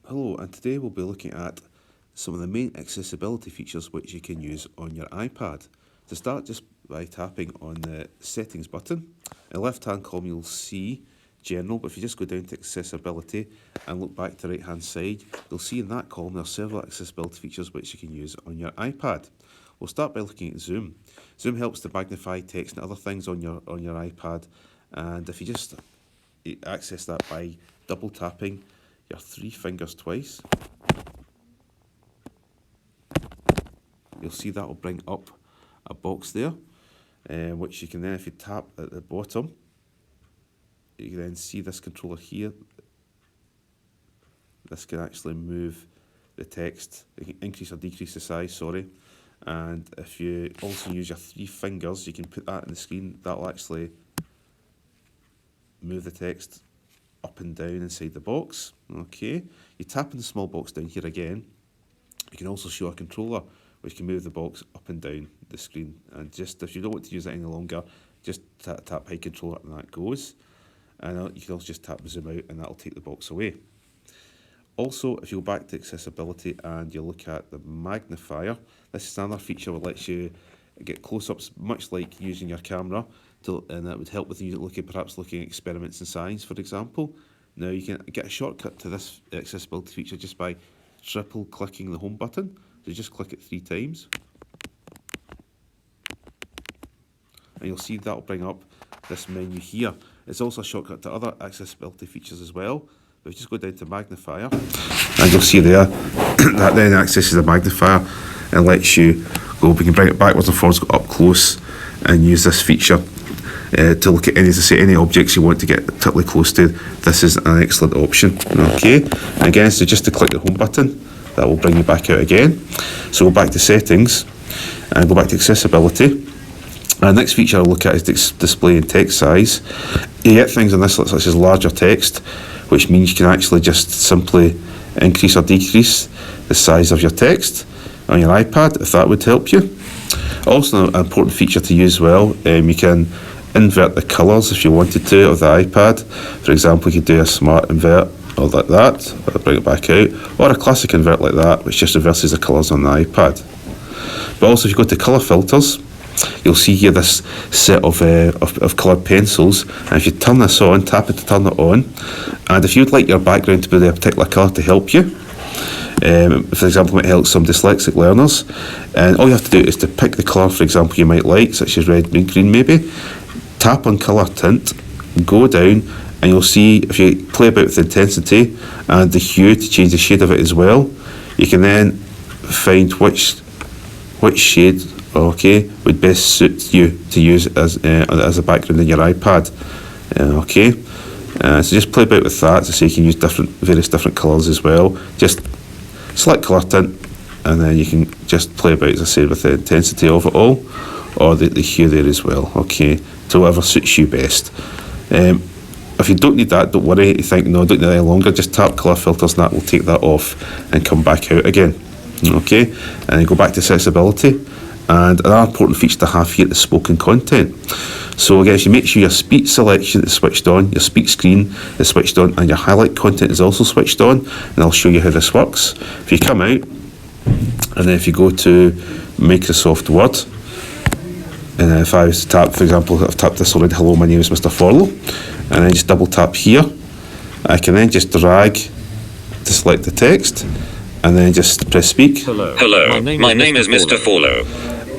Hello, and today we'll be looking at some of the main accessibility features which you can use on your iPad. To start, just by tapping on the settings button. In the left hand column you'll see general, but if you just go down to accessibility and look back to the right hand side, you'll see in that column there are several accessibility features which you can use on your iPad. We'll start by looking at Zoom. Zoom helps to magnify text and other things on your iPad, and if you just access that by double tapping your three fingers twice, you'll see that will bring up a box there, which you can then, if you tap at the bottom, you can then see this controller here. This can actually move the text, it can increase or decrease the size, sorry. And if you also use your three fingers, you can put that in the screen, that will actually move the text up and down inside the box. Okay, you tap in the small box down here again. You can also show a controller which can move the box up and down the screen. And just if you don't want to use it any longer, just tap high controller and that goes. And you can also just tap zoom out and that'll take the box away. Also, if you go back to accessibility and you look at the magnifier, this is another feature that lets you get close-ups, much like using your camera, and that would help with you perhaps looking at experiments in science, for example. Now you can get a shortcut to this accessibility feature just by triple clicking the home button. So just click it 3 times. And you'll see that will bring up this menu here. It's also a shortcut to other accessibility features as well. But if you just go down to magnifier, and you'll see there, that then accesses the magnifier and lets you go, we can bring it backwards and forwards, go up close and use this feature to look at any, as I say, any objects you want to get particularly close to. This is an excellent option. Okay, and again, so just to click the home button, that will bring you back out again. So go back to settings and go back to accessibility. And the next feature I'll look at is displaying text size. You get things on this such as larger text, which means you can actually just simply increase or decrease the size of your text on your iPad, if that would help you. Also an important feature to use well, you can invert the colours if you wanted to of the iPad. For example, you could do a smart invert or like that, or bring it back out, or a classic invert like that, which just reverses the colours on the iPad. But also if you go to colour filters, you'll see here this set of coloured pencils, and if you turn this on, tap it to turn it on, and if you'd like your background to be a particular colour to help you, for example, it might help some dyslexic learners, and all you have to do is to pick the colour, for example, you might like, such as red, green maybe, tap on colour tint, go down, and you'll see if you play about with the intensity and the hue to change the shade of it as well, you can then find which shade, okay, would best suit you to use as a background in your iPad. Okay, so just play about with that, so you can use various different colours as well. Just select colour tint, and then you can just play about, as I said, with the intensity of it all, or the hue there as well. Okay, to whatever suits you best. If you don't need that, don't worry. You think, no, I don't need that any longer, just tap colour filters and that will take that off and come back out again. Okay, and you go back to accessibility. And another important feature to have here is spoken content. So again, if you make sure your speech selection is switched on, your speak screen is switched on, and your highlight content is also switched on, and I'll show you how this works. If you come out, and then if you go to Microsoft Word, and if I was to tap, for example, I've tapped this already, hello, my name is Mr. Forlow, and then just double tap here, I can then just drag to select the text, and then just press speak. Hello, my name is Mr. Forlow.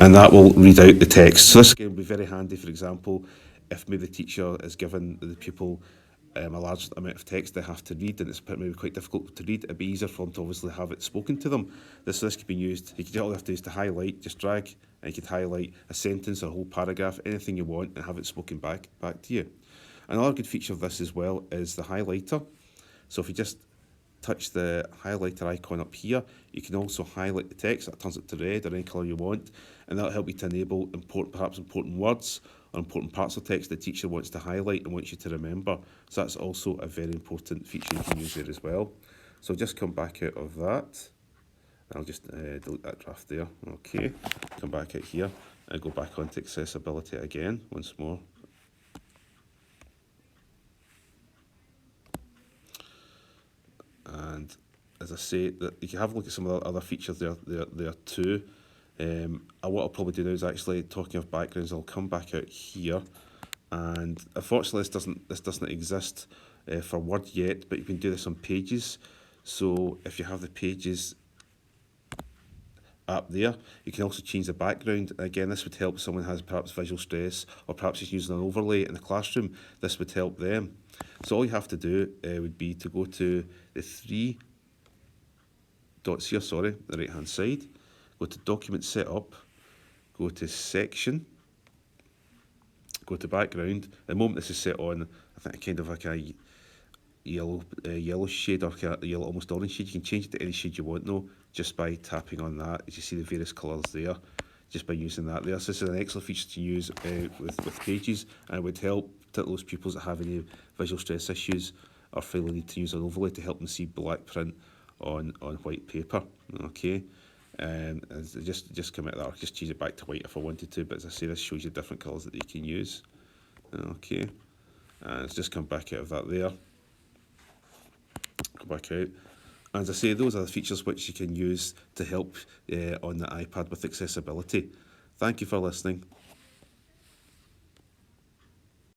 And that will read out the text. So this will be very handy, for example, if maybe the teacher is given the pupil a large amount of text they have to read, and it's maybe quite difficult to read, it'd be easier for them to obviously have it spoken to them. This could be used, all you have to do is to highlight, just drag, and you could highlight a sentence or a whole paragraph, anything you want, and have it spoken back to you. Another good feature of this as well is the highlighter. So if you just touch the highlighter icon up here, you can also highlight the text, that turns it to red or any colour you want, and that'll help you to enable perhaps important words or important parts of text the teacher wants to highlight and wants you to remember. So that's also a very important feature you can use there as well. So just come back out of that, I'll just delete that draft there. Okay, come back out here and go back onto accessibility again once more. And as I say, that you can have a look at some of the other features there too. What I'll probably do now is actually, talking of backgrounds, I'll come back out here, and unfortunately this doesn't exist for Word yet, but you can do this on Pages. So if you have the Pages up there, you can also change the background. Again, this would help someone who has perhaps visual stress, or perhaps is using an overlay in the classroom. This would help them. So all you have to do would be to go to the three dots here, the right hand side, go to Document Setup, go to Section, go to Background. The moment this is set on, I think kind of like a yellow shade, or kind of yellow, almost orange shade. You can change it to any shade you want now, just by tapping on that. As you see the various colours there, just by using that there. So this is an excellent feature to use with Pages, and it would help to those pupils that have any visual stress issues, or feel the need to use an overlay to help them see black print on white paper. Okay. And just come out of that, I'll just change it back to white if I wanted to, but as I say, this shows you different colours that you can use. Okay, and let's just come back out of that there. Come back out. And as I say, those are the features which you can use to help on the iPad with accessibility. Thank you for listening.